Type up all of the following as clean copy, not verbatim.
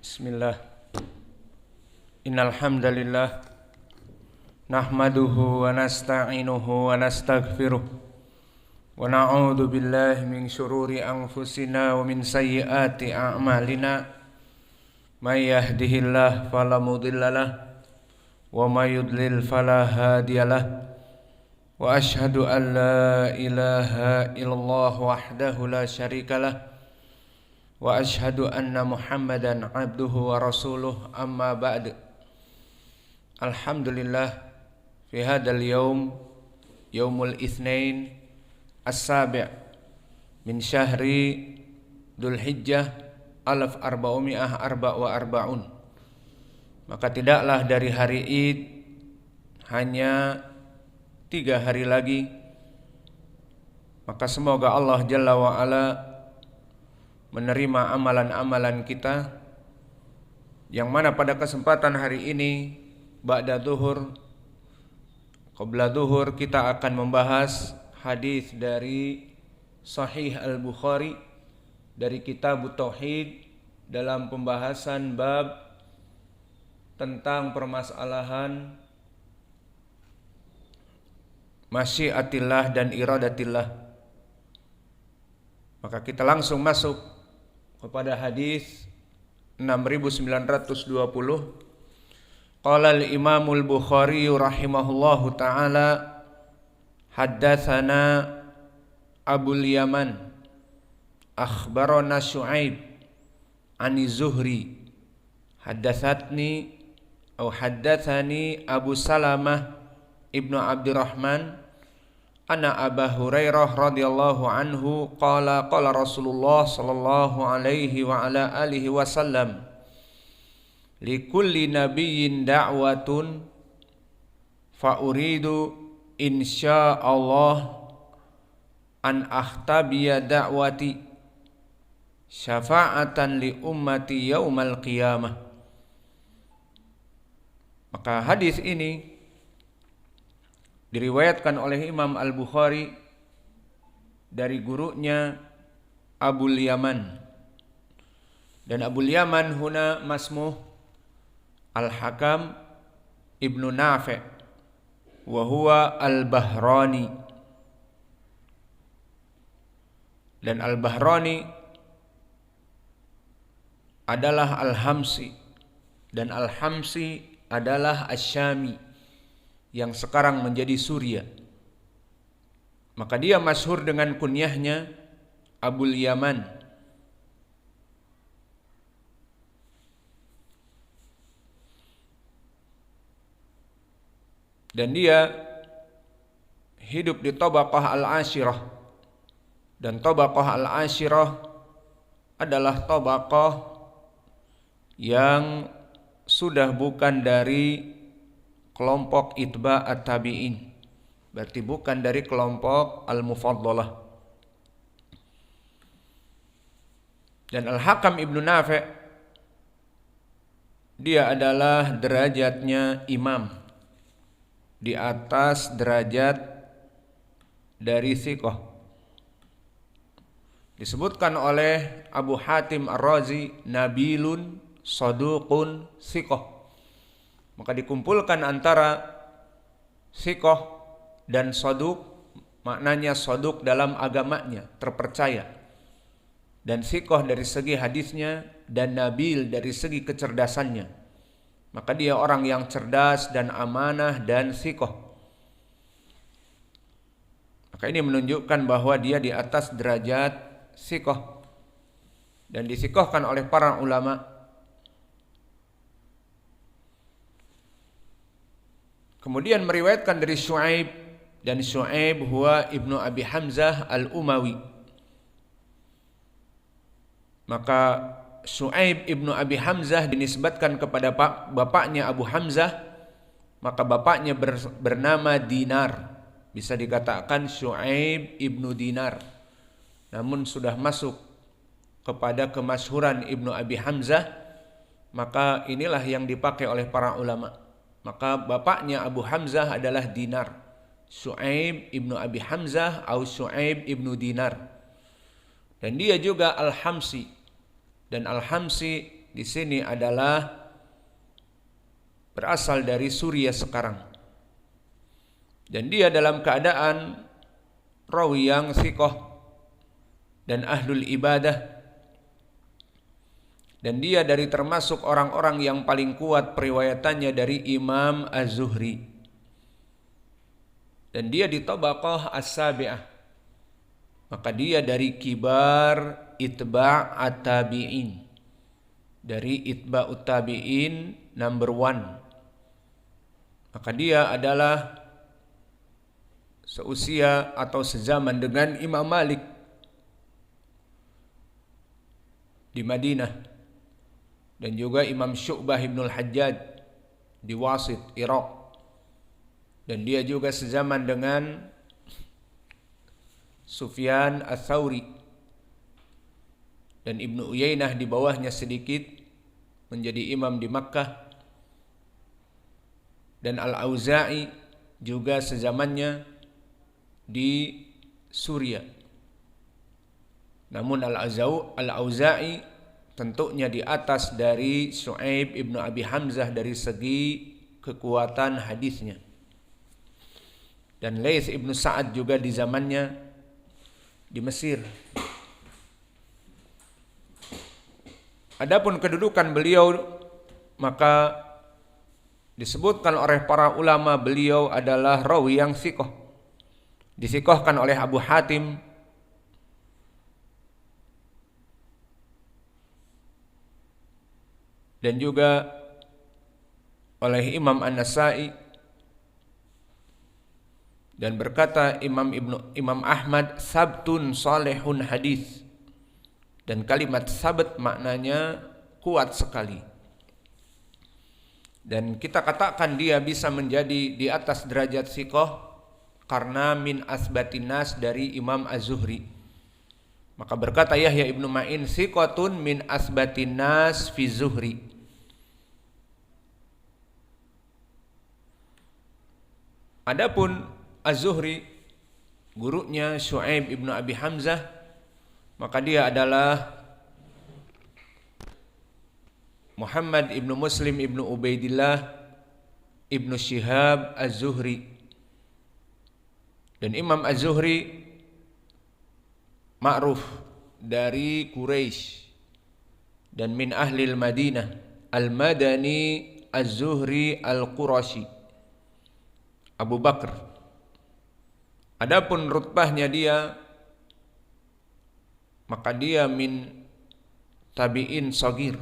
Bismillah. Innal hamdalillah nahmaduhu wa nasta'inuhu wa nastaghfiruh wa na'udzu billahi min syururi anfusina wa min sayyiati a'malina. May yahdihillahu fala mudhillalah wa may yudlil fala hadiyalah. Wa asyhadu an la ilaha illallah wahdahu la syarikalah wa asyhadu anna Muhammadan abduhu wa rasuluh, amma ba'd. Alhamdulillah, fi hadzal yaum, yaumul itsnain as-sabi' min syahri Dzulhijjah 1444. Maka tidaklah dari hari Id hanya 3 hari lagi. Maka semoga Allah Jalla wa Ala menerima amalan-amalan kita, yang mana pada kesempatan hari ini ba'da zuhur, qabla zuhur, kita akan membahas hadis dari Sahih Al-Bukhari dari Kitab Tauhid dalam pembahasan bab tentang permasalahan masyiatillah dan iradatillah. Maka kita langsung masuk kepada hadis 6920. Qala al-Imam al-Bukhari rahimahullahu taala, haddatsana Abul Yaman akhbarana Syu'aib ani Zuhri haddatsani Abu Salamah ibnu Abdurrahman anna Abu Hurairah radhiyallahu anhu qala Rasulullah sallallahu alaihi wa ala alihi wasallam, likulli nabiyyin da'watun fa uridu insyaallah an akhtabiya da'wati syafa'atan li ummati yaumal qiyamah. Maka hadis ini diriwayatkan oleh Imam Al-Bukhari dari gurunya Abul Yaman. Dan Abul Yaman huna masmuh Al-Hakam ibnu Nafi' wa huwa Al-Bahrani. Dan Al-Bahrani adalah Al-Hamsi, dan Al-Hamsi adalah Asy-Syami yang sekarang menjadi Suriah. Maka dia masyhur dengan kunyahnya Abul Yaman. Dan dia hidup di Tabaqah Al-Ashirah. Dan Tabaqah Al-Ashirah adalah tabaqah yang sudah bukan dari kelompok itba at-tabi'in, berarti bukan dari kelompok al-mufaddalah. Dan Al-Hakam ibnu Nafi' dia adalah derajatnya imam, di atas derajat dari thiqah. Disebutkan oleh Abu Hatim Ar-Razi, nabilun saduqun thiqah. Maka dikumpulkan antara thiqah dan saduq, maknanya saduq dalam agamanya, terpercaya, dan thiqah dari segi hadisnya, dan nabil dari segi kecerdasannya. Maka dia orang yang cerdas dan amanah dan thiqah. Maka ini menunjukkan bahwa dia di atas derajat thiqah dan dithiqahkan oleh para ulama. Kemudian meriwayatkan dari Syu'aib, dan Syu'aib huwa ibnu Abi Hamzah al-Umawi. Maka Syu'aib ibnu Abi Hamzah dinisbatkan kepada bapaknya Abu Hamzah. Maka bapaknya bernama Dinar. Bisa dikatakan Syu'aib ibnu Dinar. Namun sudah masuk kepada kemasyhuran ibnu Abi Hamzah. Maka inilah yang dipakai oleh para ulama. Maka bapaknya Abu Hamzah adalah Dinar, Syu'aib ibnu Abi Hamzah atau Syu'aib ibnu Dinar. Dan dia juga Al-Hamsi. Dan Al-Hamsi di sini adalah berasal dari Suriah sekarang. Dan dia dalam keadaan rawi yang thiqah dan ahlul ibadah. Dan dia dari termasuk orang-orang yang paling kuat periwayatannya dari Imam Az-Zuhri. Dan dia di tabaqah as-sabi'ah. Maka dia dari kibar itba' at-tabi'in. Dari itba'ut tabi'in number 1. Maka dia adalah seusia atau sezaman dengan Imam Malik di Madinah. Dan juga Imam Syu'bah Ibnul Hajjaj di Wasit, Irak. Dan dia juga sezaman dengan Sufyan Ats-Tsauri. Dan Ibnu Uyainah di bawahnya sedikit menjadi imam di Makkah. Dan Al-Auza'i juga sezamannya di Suriah. Namun Al-Auza'i tentunya di atas dari Syu'aib ibnu Abi Hamzah dari segi kekuatan hadisnya. Dan Laits ibnu Sa'ad juga di zamannya di Mesir. Adapun kedudukan beliau, maka disebutkan oleh para ulama beliau adalah rawi yang thiqah. Dithiqahkan oleh Abu Hatim dan juga oleh Imam An-Nasa'i. Dan berkata Imam Ahmad, sabtun salihun hadis. Dan kalimat sabt maknanya kuat sekali. Dan kita katakan dia bisa menjadi di atas derajat thiqah karena min asbatin nas dari Imam Az-Zuhri. Maka berkata Yahya ibnu Ma'in, thiqatun min asbatin nas fi Zuhri. Adapun Az-Zuhri, gurunya Syu'aib ibnu Abi Hamzah, maka dia adalah Muhammad ibnu Muslim ibnu Ubaidillah ibnu Syihab Az-Zuhri. Dan Imam Az-Zuhri ma'ruf dari Quraisy dan min ahlil Madinah, Al-Madani Az-Zuhri Al-Qurashi, Abu Bakar. Adapun rutbahnya dia, maka dia min tabi'in sagir.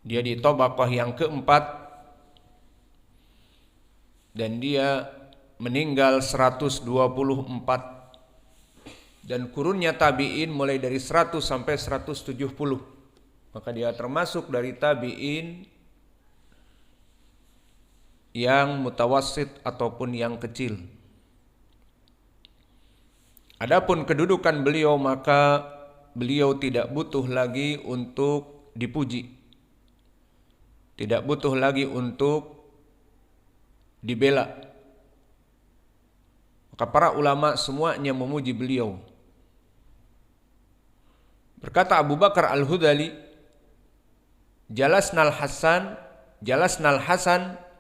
Dia di tabaqah yang keempat dan dia meninggal 124. Dan kurunnya tabi'in mulai dari 100 sampai 170. Maka dia termasuk dari tabi'in yang mutawassit ataupun yang kecil. Adapun kedudukan beliau, maka beliau tidak butuh lagi untuk dipuji. Tidak butuh lagi untuk dibela. Maka para ulama semuanya memuji beliau. Berkata Abu Bakar Al-Hudali, jalasnal Hasan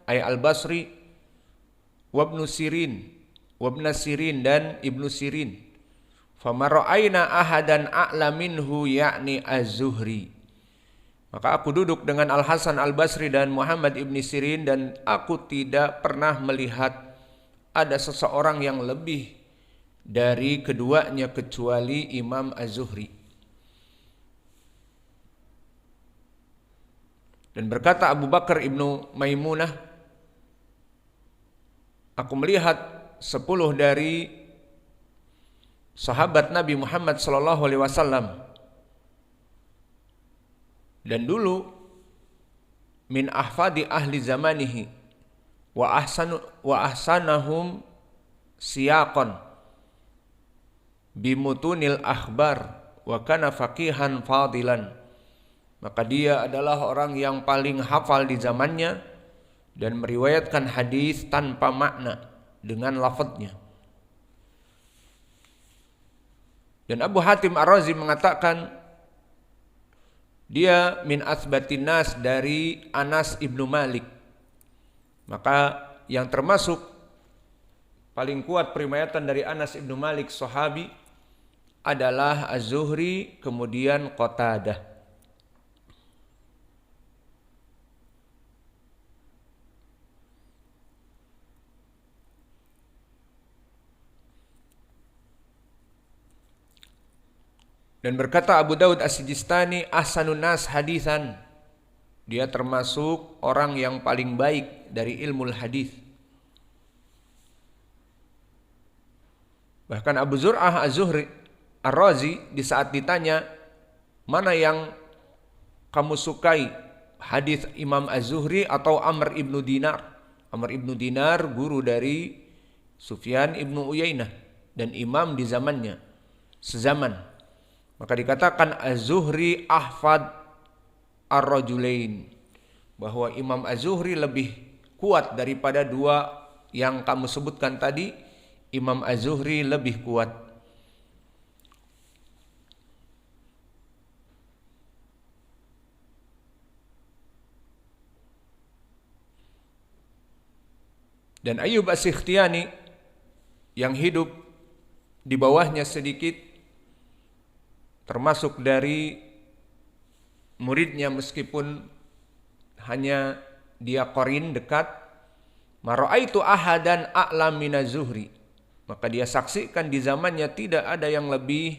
ay Al-Basri wabnu Sirin dan Ibnu Sirin. Fama ra'ayna ahadan a'la minhu yakni Az-Zuhri. Maka aku duduk dengan Al-Hasan Al-Basri dan Muhammad Ibn Sirin dan aku tidak pernah melihat ada seseorang yang lebih dari keduanya kecuali Imam Az-Zuhri. Dan berkata Abu Bakar Ibnu Maimunah, aku melihat 10 dari sahabat Nabi Muhammad SAW. Dan dulu min ahfadi ahli zamanihi wa ahsanahum siyaqan bimutunil akhbar wa kana faqihan fadilan. Maka dia adalah orang yang paling hafal di zamannya dan meriwayatkan hadis tanpa makna dengan lafadznya. Dan Abu Hatim Ar-Razi mengatakan, Dia min athbatin nas, dari Anas ibnu Malik. Maka yang termasuk paling kuat periwayatan dari Anas ibnu Malik sahabi adalah Az-Zuhri, kemudian Qatadah. Dan berkata Abu Daud As-Sijistani, ahsanun nas haditsan. Dia termasuk orang yang paling baik dari ilmu hadis. Bahkan Abu Zur'ah Az-Zuhri Ar-Razi di saat ditanya, mana yang kamu sukai, hadis Imam Az-Zuhri atau Amr ibnu Dinar? Amr ibnu Dinar guru dari Sufyan ibnu Uyainah dan imam di zamannya, sezaman. Maka dikatakan Az-Zuhri ahfad ar-rajulain, bahwa Imam Az-Zuhri lebih kuat daripada dua yang kamu sebutkan tadi. Imam Az-Zuhri lebih kuat. Dan Ayyub As-Sikhtiyani yang hidup di bawahnya sedikit, termasuk dari muridnya meskipun hanya dia qarin dekat, mara'aitu ahadan a'lam minaz Zuhri. Maka dia saksikan di zamannya tidak ada yang lebih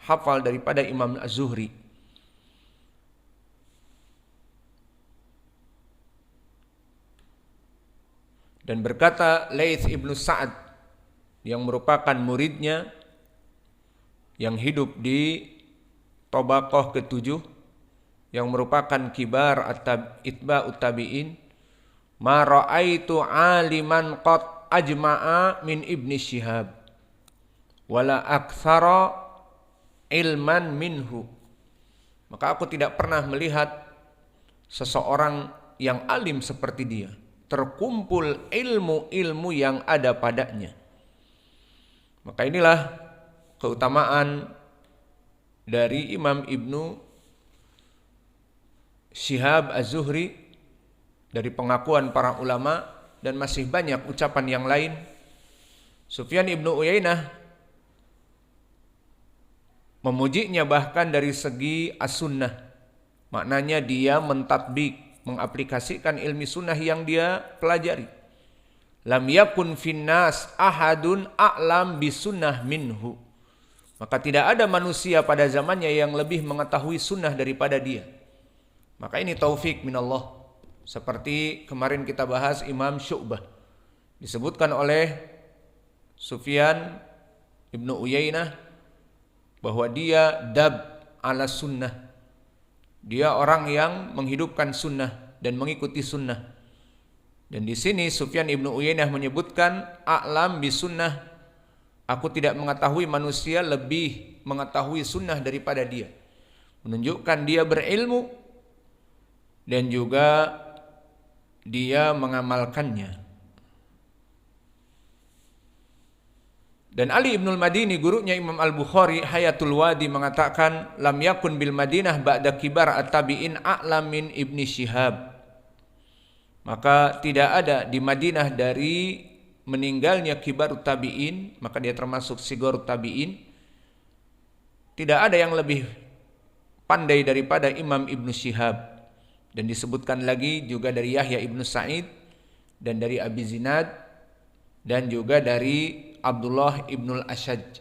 hafal daripada Imam Az-Zuhri. Dan berkata Laits ibnu Sa'ad yang merupakan muridnya yang hidup di Tabaqah ke-7, yang merupakan kibar itba'ut tabi'in, ma ra'aitu aliman qad ajma'a min Ibni Syihab wala aktsara ilman minhu. Maka aku tidak pernah melihat seseorang yang alim seperti dia, terkumpul ilmu-ilmu yang ada padanya. Maka inilah keutamaan dari Imam Ibnu Syihab Az-Zuhri dari pengakuan para ulama, dan masih banyak ucapan yang lain. Sufyan ibnu Uyainah memujinya bahkan dari segi as-sunnah. Maknanya dia mentatbik, mengaplikasikan ilmu sunnah yang dia pelajari. Lam yakun finnas ahadun a'lam bisunnah minhu. Maka tidak ada manusia pada zamannya yang lebih mengetahui sunnah daripada dia. Maka ini taufik minallah. Seperti kemarin kita bahas Imam Syu'bah. Disebutkan oleh Sufyan ibnu Uyainah bahwa dia dab ala sunnah. Dia orang yang menghidupkan sunnah dan mengikuti sunnah. Dan di sini Sufyan ibnu Uyainah menyebutkan a'lam bisunnah. Aku tidak mengetahui manusia lebih mengetahui sunnah daripada dia. Menunjukkan dia berilmu dan juga dia mengamalkannya. Dan Ali ibnul Madini, gurunya Imam Al-Bukhari, Hayatul Wadi, mengatakan, lam yakun bil Madinah ba'da kibar at-tabi'in a'lam min Ibni Syihab. Maka tidak ada di Madinah dari meninggalnya kibarut tabi'in, maka dia termasuk sigorut tabi'in, tidak ada yang lebih pandai daripada Imam Ibnu Syihab. Dan disebutkan lagi juga dari Yahya ibnu Sa'id dan dari Abi Zinad dan juga dari Abdullah ibnul Ashaj.